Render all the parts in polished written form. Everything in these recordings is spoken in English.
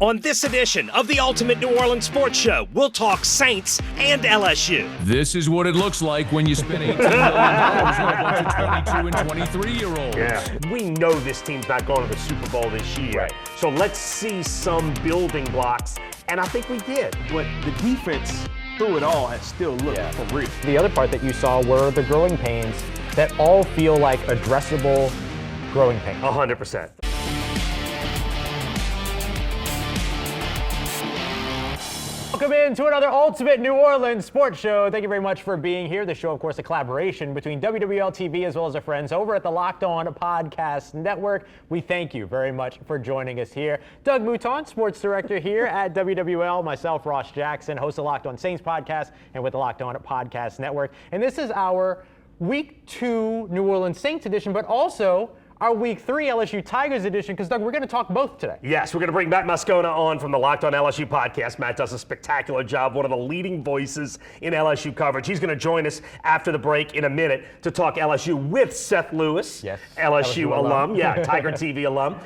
On this edition of the Ultimate New Orleans Sports Show, we'll talk Saints and LSU. This is what it looks like when you spend $18 million on a bunch of 22 and 23-year-olds. Yeah. We know this team's not going to the Super Bowl this year. Right. So let's see some building blocks. And I think we did. But the defense, through it all, has still looked for real. The other part that you saw were the growing pains that all feel like addressable growing pains. 100%. Welcome in to another Ultimate New Orleans Sports Show. Thank you very much for being here. The show, of course, a collaboration between wwl-TV as well as our friends over at the Locked On Podcast Network. We thank you very much for joining us here. Doug Mouton, sports director here at WWL. Myself, Ross Jackson, host of Locked On Saints podcast and with the Locked On Podcast Network. And this is our Week 2 New Orleans Saints edition, but also our Week 3 LSU Tigers edition, because, Doug, we're going to talk both today. Yes, we're going to bring Matt Moscona on from the Locked On LSU podcast. Matt does a spectacular job, one of the leading voices in LSU coverage. He's going to join us after the break in a minute to talk LSU with Seth Lewis, yes, LSU alum, Tiger TV alum.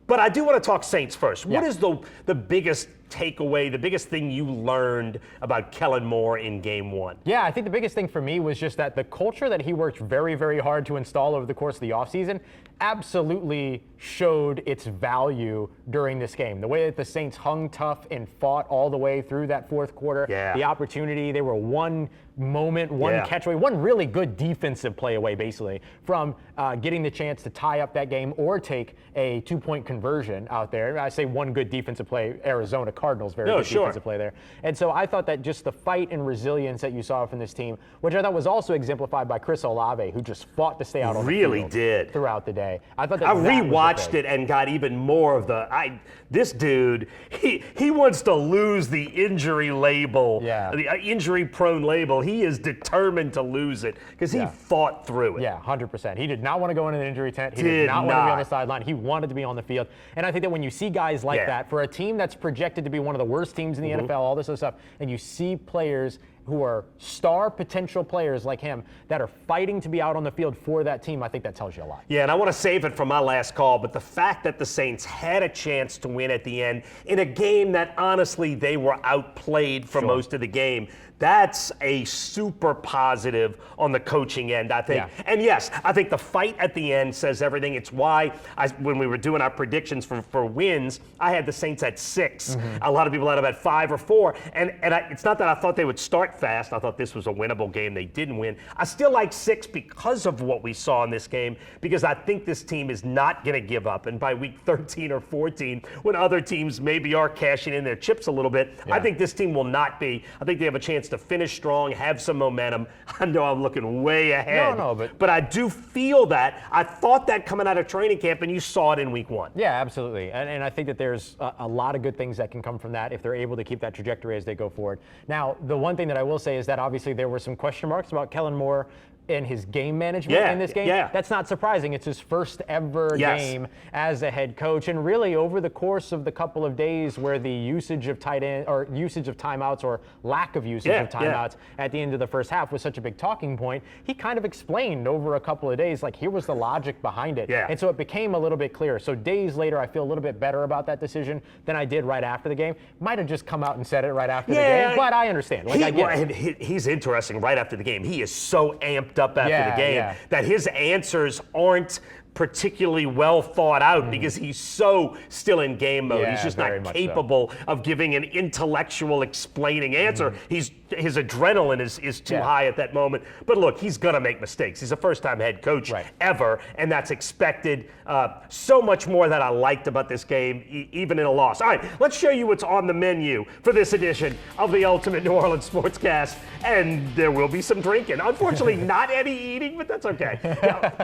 But I do want to talk Saints first. What is the biggest takeaway, the biggest thing you learned about Kellen Moore in Game 1? Yeah, I think the biggest thing for me was just that the culture that he worked very, very hard to install over the course of the offseason absolutely showed its value during this game. The way that the Saints hung tough and fought all the way through that fourth quarter, the opportunity, they were one moment, one catch away, one really good defensive play away, basically, from getting the chance to tie up that game or take a two-point conversion out there. I say one good defensive play, Arizona Cardinals, very good defensive play there. And so I thought that just the fight and resilience that you saw from this team, which I thought was also exemplified by Chris Olave, who just fought to stay out on the field throughout the day. I thought that I rewatched it and got even more of this dude, he wants to lose the injury label, the injury-prone label. He is determined to lose it because he fought through it. Yeah, 100%. He did not want to go in an injury tent. He did not want to be on the sideline. He wanted to be on the field. And I think that when you see guys like that, for a team that's projected to be one of the worst teams in the NFL, all this other stuff, and you see players who are star potential players like him that are fighting to be out on the field for that team, I think that tells you a lot. Yeah, and I want to save it for my last call, but the fact that the Saints had a chance to win at the end in a game that honestly they were outplayed for most of the game, that's a super positive on the coaching end, I think. Yeah. And yes, I think the fight at the end says everything. It's why when we were doing our predictions for wins, I had the Saints at 6. A lot of people had them at 5 or 4. And it's not that I thought they would start fast. I thought this was a winnable game. They didn't win. I still like 6 because of what we saw in this game, because I think this team is not going to give up. And by week 13 or 14, when other teams maybe are cashing in their chips a little bit, I think this team will not be. I think they have a chance to finish strong, have some momentum. I know I'm looking way ahead. But I do feel that. I thought that coming out of training camp, and you saw it in week 1. Yeah, absolutely. And I think that there's a lot of good things that can come from that if they're able to keep that trajectory as they go forward. Now, the one thing that I will say is that obviously there were some question marks about Kellen Moore in his game management in this game. That's not surprising. It's his first ever game as a head coach, and really over the course of the couple of days where the usage of tight end or usage of timeouts or lack of usage of timeouts at the end of the first half was such a big talking point, he kind of explained over a couple of days, like, here was the logic behind it. And so it became a little bit clearer. So days later, I feel a little bit better about that decision than I did right after the game. Might have just come out and said it right after the game, but I understand. Like, I get it. He's interesting right after the game. He is so amped up after the game that his answers aren't particularly well thought out because he's so still in game mode. He's just not capable of giving an intellectual explaining answer. His adrenaline is too high at that moment. But look, he's going to make mistakes. He's a first-time head coach ever, and that's expected. So much more that I liked about this game, even in a loss. All right, let's show you what's on the menu for this edition of the Ultimate New Orleans Sportscast, and there will be some drinking. Unfortunately, not any eating, but that's okay.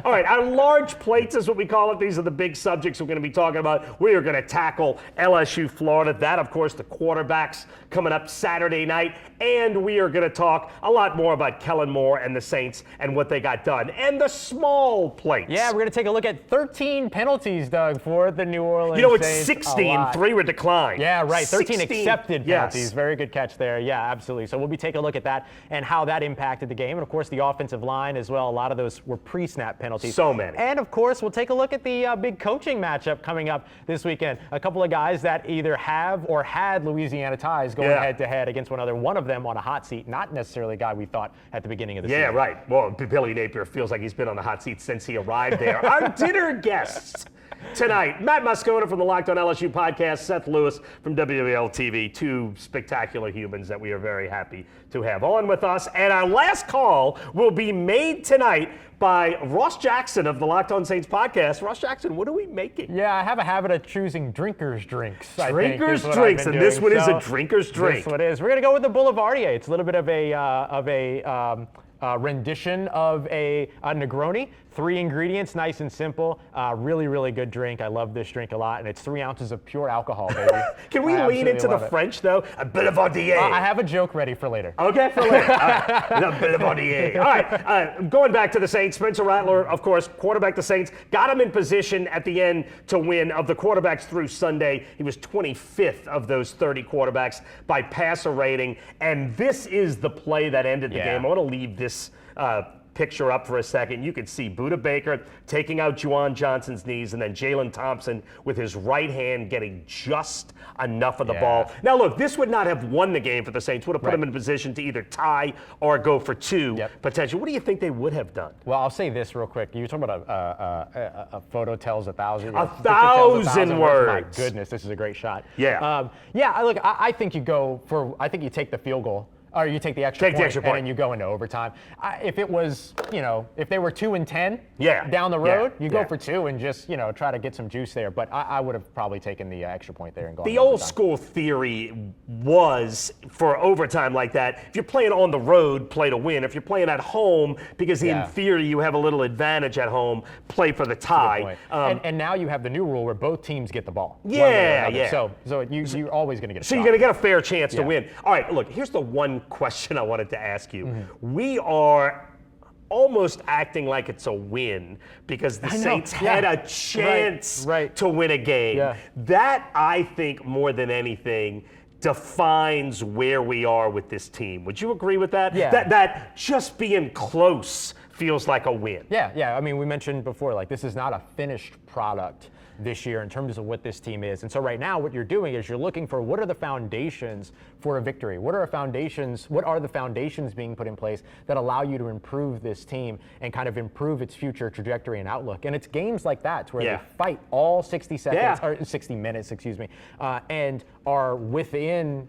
All right, our large plates is what we call it. These are the big subjects we're going to be talking about. We are going to tackle LSU, Florida. That, of course, the quarterbacks coming up Saturday night. And we are going to talk a lot more about Kellen Moore and the Saints and what they got done. And the small plates. Yeah, we're going to take a look at 13 penalties, Doug, for the New Orleans Saints. Saints. It's 16, 3 were declined. Yeah, right. 13 16 accepted penalties. Very good catch there. Yeah, absolutely. So we'll be taking a look at that and how that impacted the game. And, of course, the offensive line as well. A lot of those were pre-snap penalties. So many. And, of course, course, we'll take a look at the big coaching matchup coming up this weekend. A couple of guys that either have or had Louisiana ties going head-to-head against one another. One of them on a hot seat, not necessarily a guy we thought at the beginning of the season. Yeah, right. Well, Billy Napier feels like he's been on the hot seat since he arrived there. Our dinner guests tonight, Matt Moscona from the Locked On LSU podcast, Seth Lewis from WWL-TV, two spectacular humans that we are very happy to have on with us. And our last call will be made tonight by Ross Jackson of the Locked On Saints podcast. Ross Jackson, what are we making? Yeah, I have a habit of choosing drinkers' drinks. Drinkers' drinks, and this one is a drinker's drink. This one is. We're going to go with the Boulevardier. It's a little bit of a rendition of a Negroni. 3 ingredients, nice and simple. Really, really good drink. I love this drink a lot, and it's 3 ounces of pure alcohol, baby. Can we lean into the French, though? A Boulevardier. I have a joke ready for later. Okay, for later. The Boulevardier. All right, going back to the Saints, Spencer Rattler, of course, quarterback the Saints, got him in position at the end to win. Of the quarterbacks through Sunday, he was 25th of those 30 quarterbacks by passer rating, and this is the play that ended the game. I want to leave this picture up for a second. You can see Budda Baker taking out Juwan Johnson's knees, and then Jalen Thompson with his right hand getting just enough of the ball. Now look, this would not have won the game for the Saints. Would have put them in position to either tie or go for 2 potential. What do you think they would have done? Well, I'll say this real quick. You're talking about a photo tells 1,000. 1,000 words. My goodness, this is a great shot. Yeah. Look, I think you go for. I think you take the field goal. Or you take the extra point, and then you go into overtime. If it was, if they were 2-10 down the road, you go for 2 and just, try to get some juice there. But I would have probably taken the extra point there and gone. The old school theory was for overtime like that, if you're playing on the road, play to win. If you're playing at home, because in theory you have a little advantage at home, play for the tie. And now you have the new rule where both teams get the ball. So you're always going to get a shot. So you're going to get a fair chance to win. All right, look, here's the one question I wanted to ask you. We are almost acting like it's a win because the Saints had a chance to win a game. That, I think, more than anything, defines where we are with this team. Would you agree with that? That just being close feels like a win. I mean, we mentioned before, like, this is not a finished product this year in terms of what this team is. And so right now what you're doing is you're looking for what are the foundations for a victory? What are the foundations being put in place that allow you to improve this team and kind of improve its future trajectory and outlook? And it's games like that where they fight all 60 seconds or 60 minutes, and are within,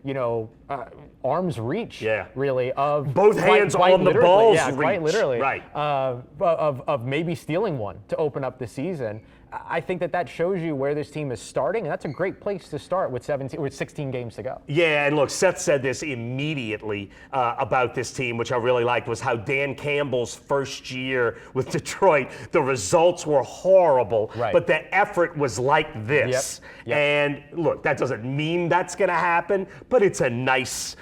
arm's reach, really, of both hands on the ball's reach. Quite literally, of maybe stealing one to open up the season. I think that shows you where this team is starting, and that's a great place to start with 16 games to go. Yeah, and look, Seth said this immediately about this team, which I really liked, was how Dan Campbell's first year with Detroit, the results were horrible, but the effort was like this. And look, that doesn't mean that's going to happen, but it's a nice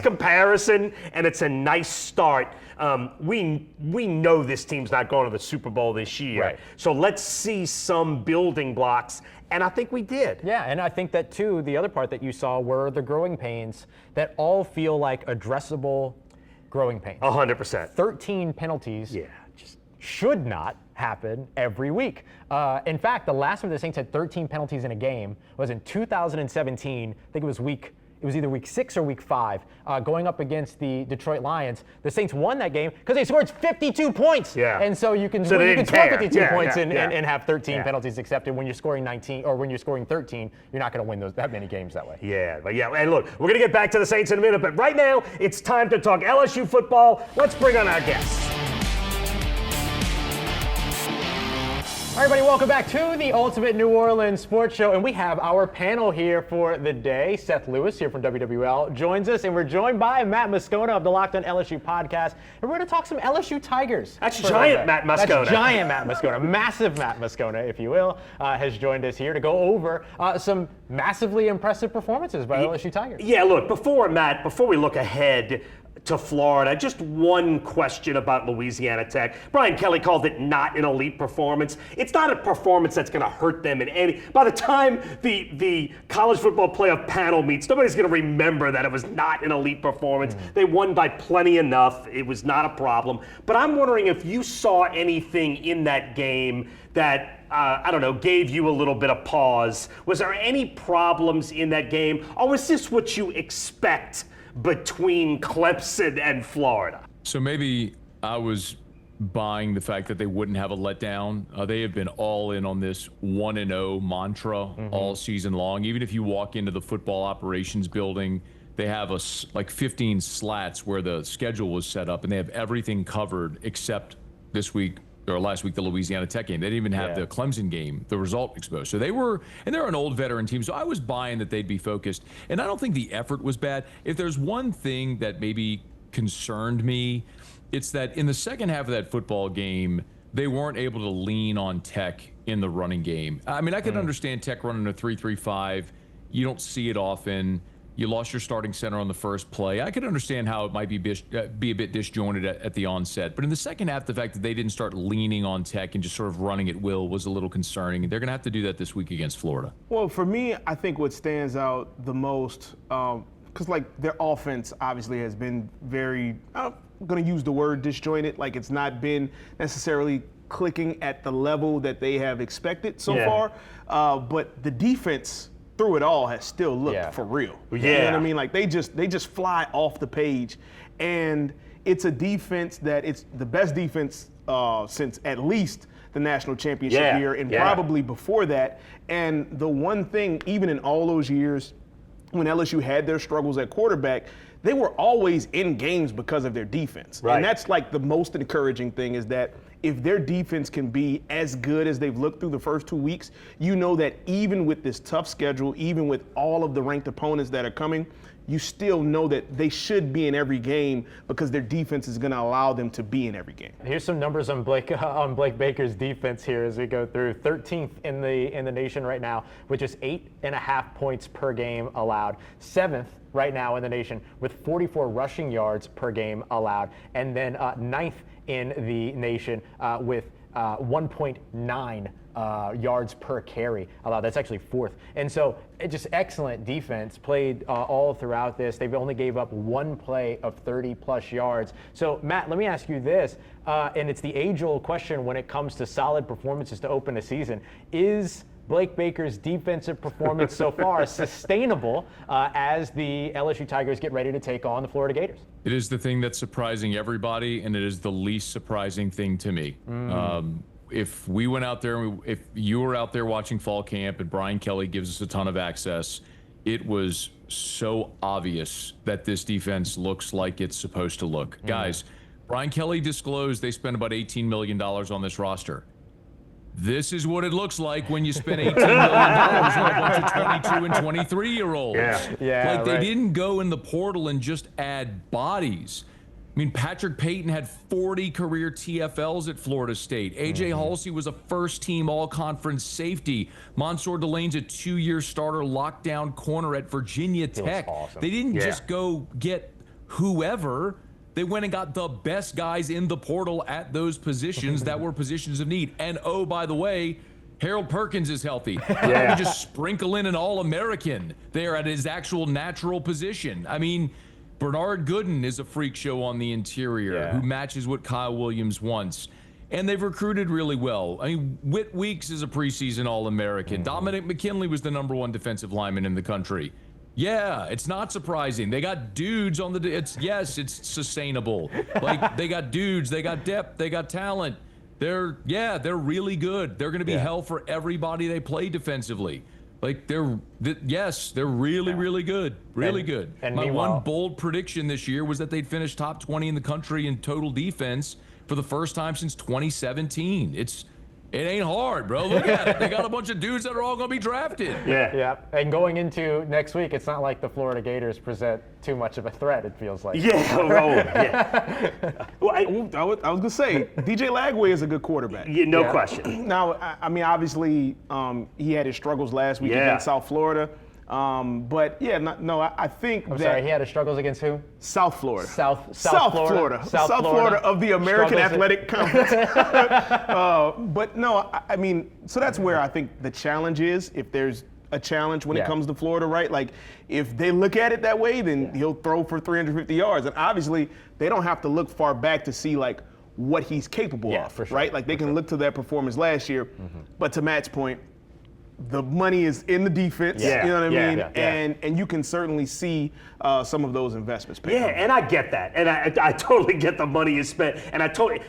comparison, and it's a nice start. We know this team's not going to the Super Bowl this year, so let's see some building blocks, and I think we did. Yeah, and I think that too, the other part that you saw were the growing pains that all feel like addressable growing pains. 100%. 13 penalties just should not happen every week. In fact, the last time the Saints had 13 penalties in a game was in 2017. I think it was either week 6 or week 5, going up against the Detroit Lions. The Saints won that game because they scored 52 points. And so you can score 52 points and have 13 penalties accepted. When you're scoring 19 or when you're scoring 13, you're not going to win that many games that way. And look, we're going to get back to the Saints in a minute, but right now it's time to talk LSU football. Let's bring on our guests. All right, everybody, welcome back to the Ultimate New Orleans Sports Show, and we have our panel here for the day. Seth Lewis here from WWL joins us, and we're joined by Matt Moscona of the Locked On LSU podcast, and we're going to talk some LSU Tigers. That's giant Matt Moscona. That's giant Matt Moscona, massive Matt Moscona, if you will, has joined us here to go over some massively impressive performances by LSU Tigers. Yeah, look, before we look ahead, to Florida. Just one question about Louisiana Tech. Brian Kelly called it not an elite performance. It's not a performance that's going to hurt them in any. By the time the college football playoff panel meets, nobody's going to remember that it was not an elite performance. They won by plenty enough. It was not a problem. But I'm wondering if you saw anything in that game that I don't know, gave you a little bit of pause. Was there any problems in that game, or was this what you expect between Clemson and Florida? So maybe I was buying the fact that they wouldn't have a letdown. They have been all in on this 1-0 mantra all season long. Even if you walk into the football operations building, they have like 15 slats where the schedule was set up, and they have everything covered except this week or last week, the Louisiana Tech game. They didn't even have the Clemson game, the result exposed. So they were, and they're an old veteran team, so I was buying that they'd be focused. And I don't think the effort was bad. If there's one thing that maybe concerned me, it's that in the second half of that football game, they weren't able to lean on Tech in the running game. I mean, I could understand Tech running a 3-3-5. You don't see it often. You lost your starting center on the first play. I could understand how it might be a bit disjointed at the onset. But in the second half, the fact that they didn't start leaning on Tech and just sort of running at will was a little concerning. And they're going to have to do that this week against Florida. Well, for me, I think what stands out the most, because like their offense obviously has been very, I'm going to use the word disjointed, like it's not been necessarily clicking at the level that they have expected so far. But the defense through it all has still looked for real. You know what I mean? Like they just fly off the page, and it's a defense that it's the best defense since at least the national championship year, and probably before that. And the one thing, even in all those years when LSU had their struggles at quarterback, they were always in games because of their defense. And that's like the most encouraging thing, is that if their defense can be as good as they've looked through the first 2 weeks, you know that even with this tough schedule, even with all of the ranked opponents that are coming, you still know that they should be in every game because their defense is going to allow them to be in every game. Here's some numbers on Blake Baker's defense here as we go through. 13th in the nation right now with just 8.5 points per game allowed. 7th right now in the nation with 44 rushing yards per game allowed, and then 9th in the nation with 1.9 yards per carry allowed. That's actually 4th. And so just excellent defense played all throughout this. They've only gave up one play of 30 plus yards. So Matt, let me ask you this, and it's the age-old question when it comes to solid performances to open a season. Is Blake Baker's defensive performance so far sustainable as the LSU Tigers get ready to take on the Florida Gators? It is the thing that's surprising everybody, and it is the least surprising thing to me. If we went out there, if you were out there watching fall camp and Brian Kelly gives us a ton of access, it was so obvious that this defense looks like it's supposed to look. Guys, Brian Kelly disclosed they spent about $18 million on this roster. This is what it looks like when you spend $18 million on a bunch of 22 and 23-year-olds. Like they didn't go in the portal and just add bodies. I mean, Patrick Payton had 40 career TFLs at Florida State. A.J. Halsey was a first-team all-conference safety. Mansour Delane's a 2-year starter lockdown corner at Virginia Tech. Awesome. They didn't just go get whoever. They went and got the best guys in the portal at those positions that were positions of need. And, oh, by the way, Harold Perkins is healthy. You just sprinkle in an All-American there at his actual natural position. I mean, Bernard Gooden is a freak show on the interior who matches what Kyle Williams wants. And they've recruited really well. I mean, Whit Weeks is a preseason All-American. Dominic McKinley was the #1 defensive lineman in the country. Yeah, it's not surprising. They got dudes on the. It's sustainable. Like they got dudes, they got depth, they got talent. They're really good. They're going to be hell for everybody they play defensively. Like they're really, really good, really good. And my one bold prediction this year was that they'd finish top 20 in the country in total defense for the first time since 2017. It ain't hard, bro. Look at it. They got a bunch of dudes that are all going to be drafted. And going into next week, it's not like the Florida Gators present too much of a threat, it feels like. Well, I was going to say, DJ Lagway is a good quarterback. No question. Now, I mean, obviously, he had his struggles last week against South Florida. But yeah, I think I'm sorry, he had his struggles against who? South Florida. South Florida. South Florida of the American Athletic Conference. But no, I mean, so that's where I think the challenge is. If there's a challenge when it comes to Florida, right? Like, if they look at it that way, then he'll throw for 350 yards. And obviously, they don't have to look far back to see, like, what he's capable of, for sure. right? Like, they can look to that performance last year. But to Matt's point, the money is in the defense, you know what I mean? And you can certainly see some of those investments paying off. And I get that. And I totally get the money is spent. And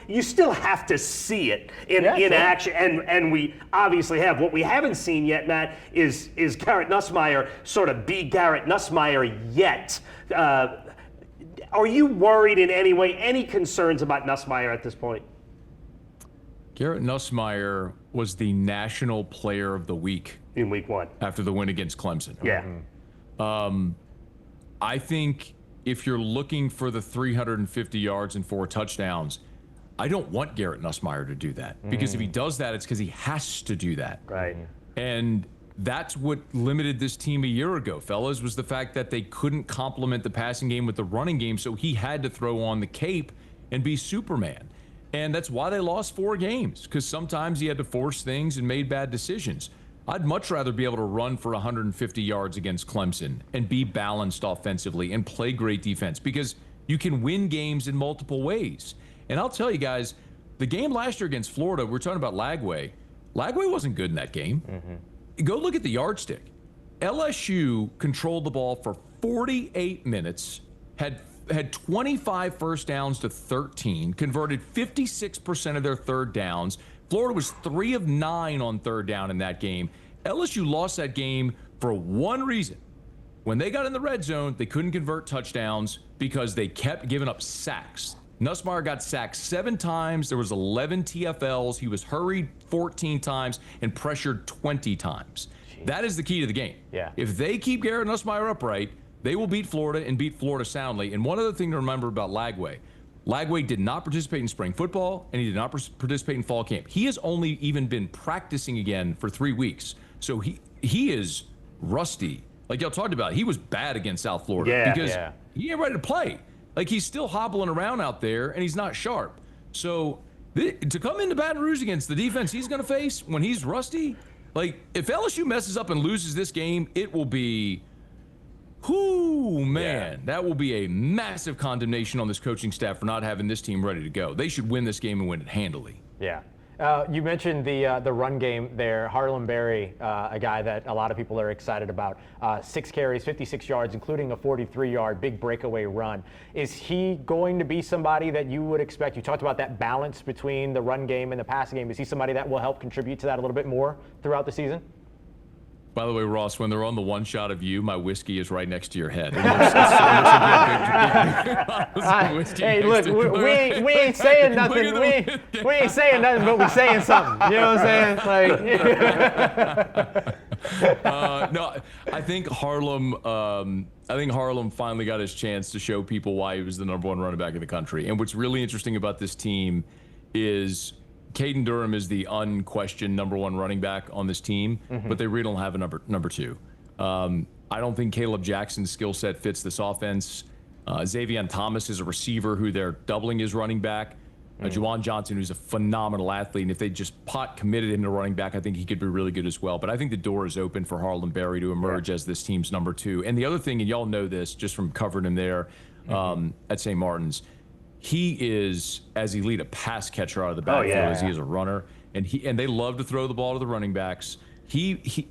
you still have to see it in action. And we obviously have. What we haven't seen yet, Matt, is Garrett Nussmeier sort of be Garrett Nussmeier yet. Are you worried in any way, any concerns about Nussmeier at this point? Garrett Nussmeier was the National Player of the Week in Week 1 after the win against Clemson. Yeah. I think if you're looking for the 350 yards and 4 touchdowns, I don't want Garrett Nussmeier to do that, because if he does that, it's because he has to do that. Right. And that's what limited this team a year ago, fellas, was the fact that they couldn't complement the passing game with the running game, so he had to throw on the cape and be Superman. And that's why they lost 4 games, because sometimes he had to force things and made bad decisions. I'd much rather be able to run for 150 yards against Clemson and be balanced offensively and play great defense, because you can win games in multiple ways. And I'll tell you guys, the game last year against Florida, we're talking about Lagway. Lagway wasn't good in that game. Go look at the yardstick. LSU controlled the ball for 48 minutes, had 25 first downs to 13, converted 56% of their third downs. Florida was 3 of 9 on third down in that game. LSU lost that game for one reason. When they got in the red zone, they couldn't convert touchdowns because they kept giving up sacks. Nussmeier got sacked 7 times. There was 11 TFLs. He was hurried 14 times and pressured 20 times. Jeez. That is the key to the game. Yeah. If they keep Garrett Nussmeier upright, they will beat Florida and beat Florida soundly. And one other thing to remember about Lagway did not participate in spring football, and he did not participate in fall camp. He has only even been practicing again for 3 weeks. So he is rusty. Like y'all talked about, he was bad against South Florida because he ain't ready to play. Like, he's still hobbling around out there, and he's not sharp. So to come into Baton Rouge against the defense he's going to face when he's rusty, like, if LSU messes up and loses this game, it will be... that will be a massive condemnation on this coaching staff for not having this team ready to go. They should win this game and win it handily. Yeah. You mentioned the run game there. Harlem Berry, a guy that a lot of people are excited about. 6 carries, 56 yards, including a 43-yard big breakaway run. Is he going to be somebody that you would expect? You talked about that balance between the run game and the passing game. Is he somebody that will help contribute to that a little bit more throughout the season? By the way, Ross, when they're on the one shot of you, my whiskey is right next to your head. Hey, look, we ain't saying nothing. We ain't saying nothing, but we're saying something. You know what I'm saying? No, I think Harlem finally got his chance to show people why he was the number 1 running back in the country. And what's really interesting about this team is Caden Durham is the unquestioned number 1 running back on this team, but they really don't have a number 2. I don't think Caleb Jackson's skill set fits this offense. Xavier Thomas is a receiver who they're doubling his running back. Juwan Johnson, who's a phenomenal athlete, and if they just committed him to running back, I think he could be really good as well. But I think the door is open for Harlem Berry to emerge as this team's number 2. And the other thing, and y'all know this just from covering him there at St. Martin's, he is as elite a pass catcher out of the backfield as he is a runner, and they love to throw the ball to the running backs.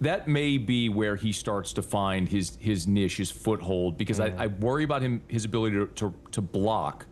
That may be where he starts to find his niche, his foothold, because I worry about his ability to block.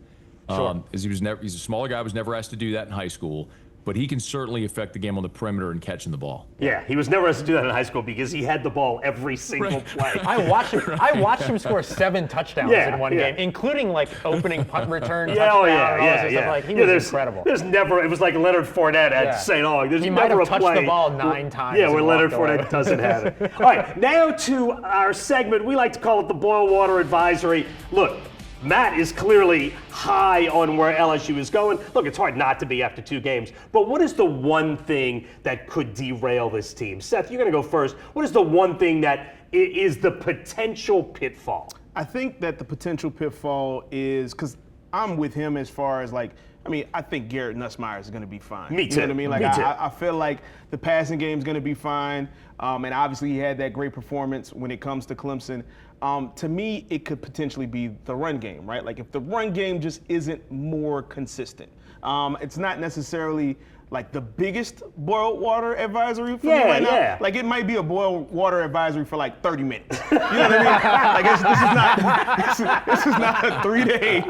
As he's a smaller guy, was never asked to do that in high school. But he can certainly affect the game on the perimeter and catching the ball. Yeah, he was never asked to do that in high school because he had the ball every single play. I watched him score 7 touchdowns in one game, including like opening punt return touchdowns. Like, he was incredible. It was like Leonard Fournette at St. Aug. There's he never might have a play touched the ball 9 times. Yeah, where Leonard Fournette doesn't have it. All right, now to our segment. We like to call it the Boil Water Advisory. Look, Matt is clearly high on where LSU is going. Look, it's hard not to be after 2 games. But what is the one thing that could derail this team? Seth, you're going to go first. What is the one thing that is the potential pitfall? I think that the potential pitfall is, because I'm with him as far as like, I mean, I think Garrett Nussmeier is going to be fine. Me too. You know what I mean? Like, Me too. I feel like the passing game is going to be fine. And obviously he had that great performance when it comes to Clemson. To me, it could potentially be the run game, right? Like if the run game just isn't more consistent. It's not necessarily like the biggest boiled water advisory for me right now. Yeah. Like it might be a boiled water advisory for like 30 minutes. You know what I mean? Like this is not a 3-day.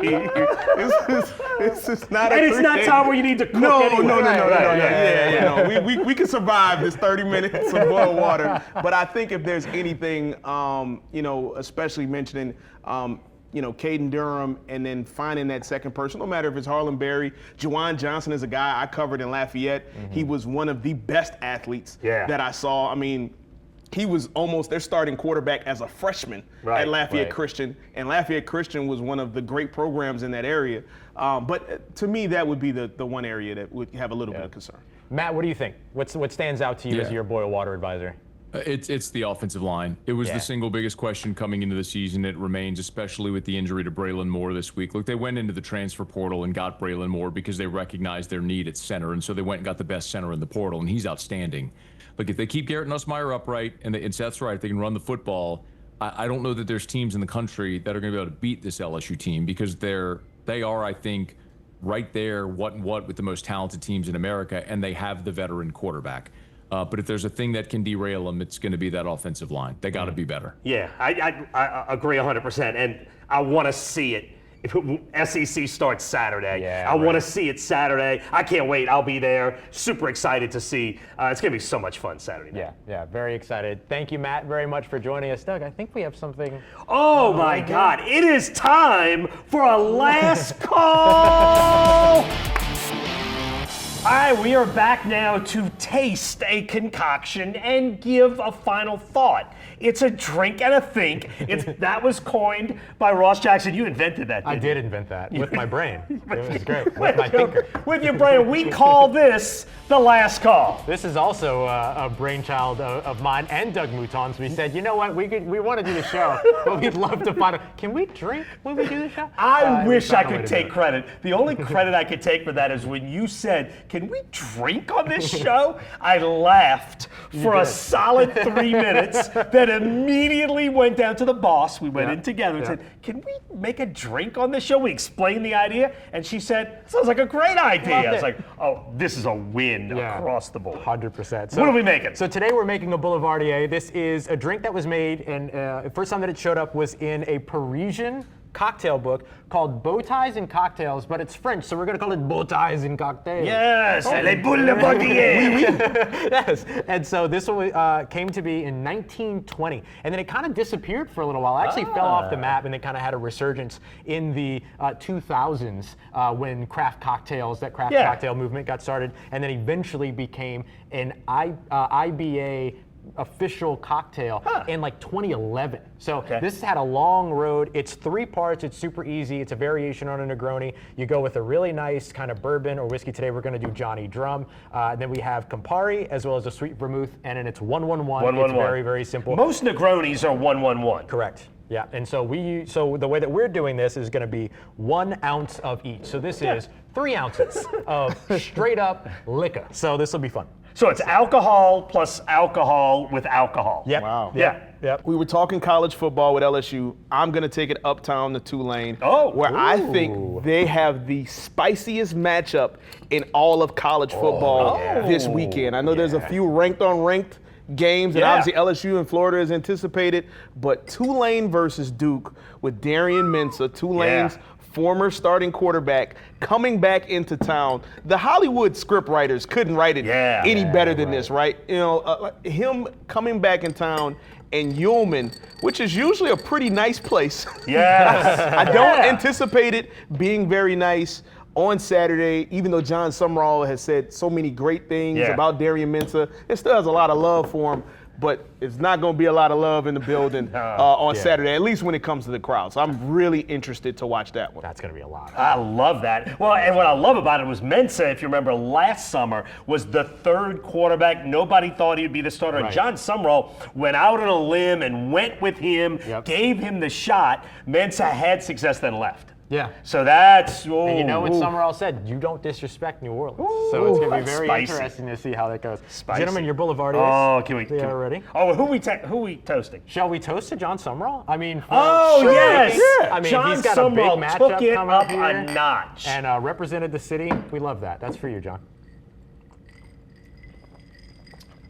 This is not a 3-day. And it's not time where you need to cook No. anyway. We can survive this 30 minutes of boiled water. But I think if there's anything, especially mentioning, Caden Durham, and then finding that second person, no matter if it's Harlan Berry. Juwan Johnson is a guy I covered in Lafayette. Mm-hmm. He was one of the best athletes that I saw. I mean, he was almost their starting quarterback as a freshman at Lafayette Christian, and Lafayette Christian was one of the great programs in that area. But to me, that would be the one area that would have a little bit of concern. Matt, what do you think? What stands out to you as your boil water advisor? It's the offensive line. It was the single biggest question coming into the season. It remains, especially with the injury to Braylon Moore this week. Look, they went into the transfer portal and got Braylon Moore because they recognized their need at center, and so they went and got the best center in the portal, and he's outstanding. Look, if they keep Garrett Nussmeier upright, and Seth's right, if they can run the football, I don't know that there's teams in the country that are going to be able to beat this LSU team because they are, I think, right there, what with the most talented teams in America, and they have the veteran quarterback. But if there's a thing that can derail them, it's going to be that offensive line. They got to be better. Yeah, I agree 100%, and I want to see it. If SEC starts Saturday, I want to see it Saturday. I can't wait. I'll be there. Super excited to see. It's going to be so much fun Saturday night. Yeah, very excited. Thank you, Matt, very much for joining us. Doug, I think we have something. Oh, my God. It is time for a last call. All right, we are back now to taste a concoction and give a final thought. It's a drink and a think. That was coined by Ross Jackson. You invented that, didn't you? I did invent that with my brain. It was great. With my thinker. With your brain. We call this the last call. This is also a brainchild of mine and Doug Mouton's. We said, you know what, we want to do the show, but we'd love to find out, can we drink when we do the show? I wish I could take credit. The only credit I could take for that is when you said, can we drink on this show? I laughed for a solid 3 minutes, then immediately went down to the boss. We went in together and said, can we make a drink on this show? We explained the idea, and she said, sounds like a great idea. I was like, oh, this is a win across the board. 100%. So, what are we making? So today we're making a Boulevardier. This is a drink that was made, and the first time that it showed up was in a Parisian cocktail book called Bow Ties and Cocktails, but it's French, so we're going to call it Bow Ties and Cocktails. Yes, les Boulevardier. Yes, and so this one came to be in 1920, and then it kind of disappeared for a little while. It actually fell off the map, and it kind of had a resurgence in the 2000s when craft cocktail movement got started, and then eventually became an IBA official cocktail in like 2011. So this has had a long road. It's 3 parts. It's super easy. It's a variation on a Negroni. You go with a really nice kind of bourbon or whiskey. Today we're going to do Johnny Drum. Then we have Campari as well as a sweet vermouth, and then it's 111. It's very, very simple. Most Negronis are 111. Correct. Yeah, and so the way that we're doing this is going to be 1 ounce of each. So this is 3 ounces of straight up liquor. So this will be fun. So it's alcohol plus alcohol with alcohol. Yep. Wow. Yep. We were talking college football with LSU. I'm going to take it uptown to Tulane, where I think they have the spiciest matchup in all of college football this weekend. I know there's a few ranked games, and obviously LSU and Florida is anticipated, but Tulane versus Duke with Darian Mensah, Tulane's former starting quarterback, coming back into town. The Hollywood scriptwriters couldn't write it any better than this, right? You know, him coming back in town, and Ullman, which is usually a pretty nice place. Yes. I don't anticipate it being very nice on Saturday, even though John Sumrall has said so many great things about Darian Mensah. It still has a lot of love for him. but it's not going to be a lot of love in the building on Saturday, at least when it comes to the crowd. So I'm really interested to watch that one. That's going to be a lot. I love that. Well, and what I love about it was Mensah, if you remember last summer, was the third quarterback. Nobody thought he'd be the starter. Right. John Summerall went out on a limb and went with him, gave him the shot. Mensah had success, then left. Yeah. So that's. And you know what Summerall said? You don't disrespect New Orleans. So it's going to be very interesting to see how that goes. Gentlemen, your Boulevardiers. Oh, can we? Ready? Oh, who we toasting? Shall we toast to John Summerall? I mean, yes. I mean, John he's got Summerall a big matchup took it coming up up here a notch and represented the city. We love that. That's for you, John.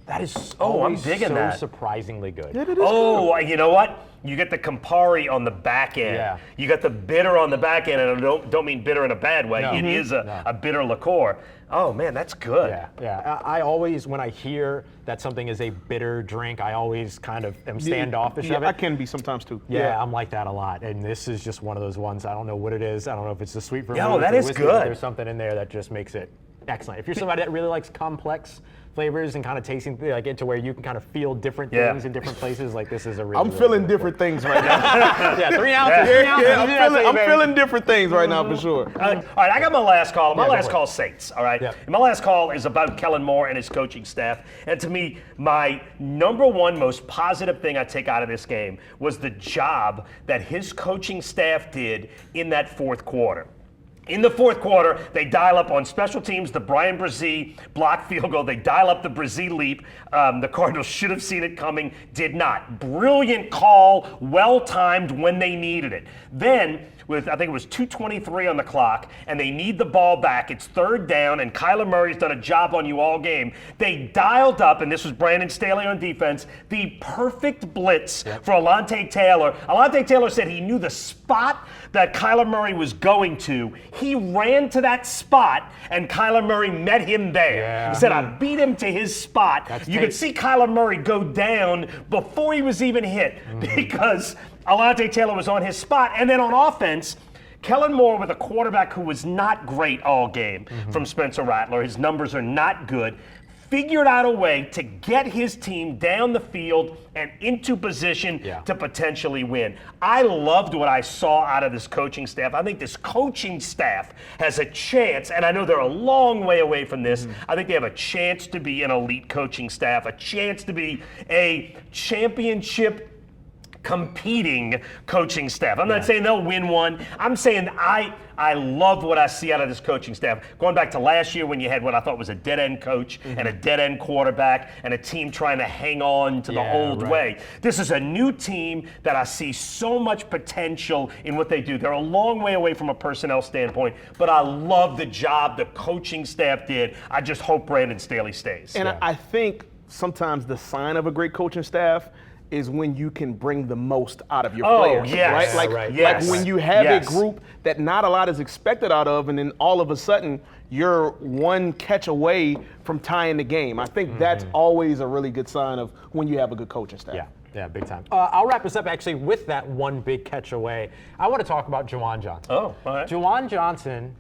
That is I'm digging that. Surprisingly good. Yeah, good. You know what? You get the Campari on the back end. Yeah. You got the bitter on the back end, and I don't mean bitter in a bad way. No. It is a bitter liqueur. Oh man, that's good. Yeah. I always, when I hear that something is a bitter drink, I always kind of am standoffish of it. I can be sometimes too. Yeah, I'm like that a lot, and this is just one of those ones. I don't know what it is. I don't know if it's the sweet vermouth. Yo, that is whiskey, good. But there's something in there that just makes it excellent. If you're somebody that really likes complex flavors and kind of tasting like into where you can kind of feel different things in different places, like this is a really. I'm feeling different things right now. 3 ounces. 3 ounces. I'm feeling different things right now for sure. All right, I got my last call. My last call is Saints. All right, and my last call is about Kellen Moore and his coaching staff. And to me, my number one most positive thing I take out of this game was the job that his coaching staff did in that fourth quarter. In the fourth quarter, they dial up on special teams the Brian Brzee block field goal. They dial up the Brzee leap. The Cardinals should have seen it coming, did not. Brilliant call, well-timed when they needed it. Then, with I think it was 2:23 on the clock, and they need the ball back. It's third down, and Kyler Murray's done a job on you all game. They dialed up, and this was Brandon Staley on defense, the perfect blitz for Alontae Taylor. Alontae Taylor said he knew the spot that Kyler Murray was going to. He ran to that spot, and Kyler Murray met him there. He said, I beat him to his spot. You could see Kyler Murray go down before he was even hit because Alontae Taylor was on his spot. And then on offense, Kellen Moore with a quarterback who was not great all game from Spencer Rattler. His numbers are not good. Figured out a way to get his team down the field and into position to potentially win. I loved what I saw out of this coaching staff. I think this coaching staff has a chance, and I know they're a long way away from this. I think they have a chance to be an elite coaching staff, a chance to be a championship competing coaching staff. I'm not saying they'll win one. I'm saying I love what I see out of this coaching staff. Going back to last year when you had what I thought was a dead-end coach and a dead-end quarterback and a team trying to hang on to the old way. This is a new team that I see so much potential in what they do. They're a long way away from a personnel standpoint, but I love the job the coaching staff did. I just hope Brandon Staley stays. And I think sometimes the sign of a great coaching staff is when you can bring the most out of your players, right? Like when you have a group that not a lot is expected out of, and then all of a sudden you're one catch away from tying the game. I think that's always a really good sign of when you have a good coaching staff. Yeah, big time. I'll wrap us up actually with that one big catch away. I want to talk about Juwan Johnson. Oh, all right. Juwan Johnson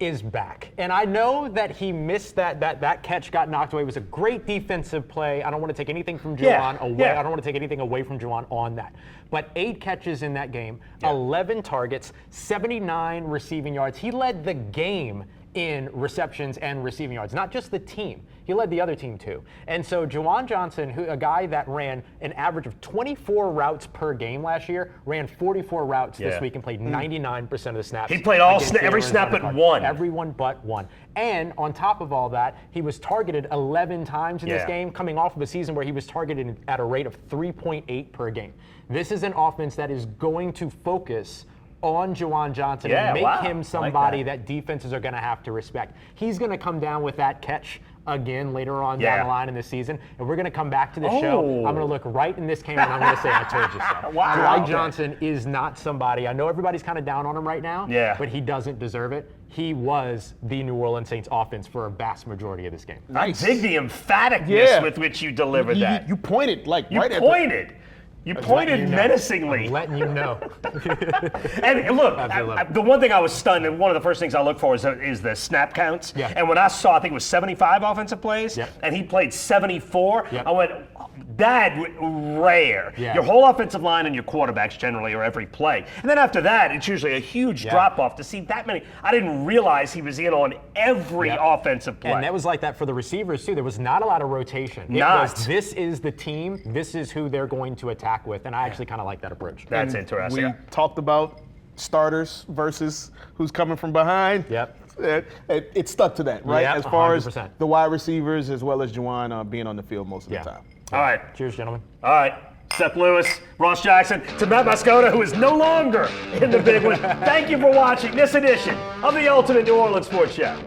is back. And I know that he missed that catch got knocked away. It was a great defensive play. I don't want to take anything from Juwan away. I don't want to take anything away from Juwan on that. But 8 catches in that game, 11 targets, 79 receiving yards. He led the game in receptions and receiving yards, not just the team. He led the other team too. And so Juwan Johnson, a guy that ran an average of 24 routes per game last year, ran 44 routes this week and played 99% of the snaps. He played every snap but one. Everyone but one. And on top of all that, he was targeted 11 times in this game, coming off of a season where he was targeted at a rate of 3.8 per game. This is an offense that is going to focus on Juwan Johnson and make him somebody that defenses are going to have to respect. He's going to come down with that catch again later on down the line in the season, and we're going to come back to the show. I'm going to look right in this camera and I'm going to say, I told you so. Juwan Johnson is not somebody, I know everybody's kind of down on him right now, but he doesn't deserve it. He was the New Orleans Saints offense for a vast majority of this game. I dig the emphaticness with which you delivered that. You pointed You pointed menacingly. I'm letting you know. And look, the one thing I was stunned, and one of the first things I look for is the snap counts. And when I saw, I think it was 75 offensive plays, and he played 74, I went, rare. Yeah. Your whole offensive line and your quarterbacks generally are every play. And then after that, it's usually a huge drop-off to see that many. I didn't realize he was in on every offensive play. And that was like that for the receivers, too. There was not a lot of rotation. This is the team. This is who they're going to attack with. And I actually kind of like that approach. That's interesting. We talked about starters versus who's coming from behind. Yep. It stuck to that, right? Yep, as far 100%. as the wide receivers as well as Juwan being on the field most of the time. All right. Cheers, gentlemen. All right. Seth Lewis, Ross Jackson, to Matt Moscona, who is no longer in the big one. Thank you for watching this edition of the Ultimate New Orleans Sports Show.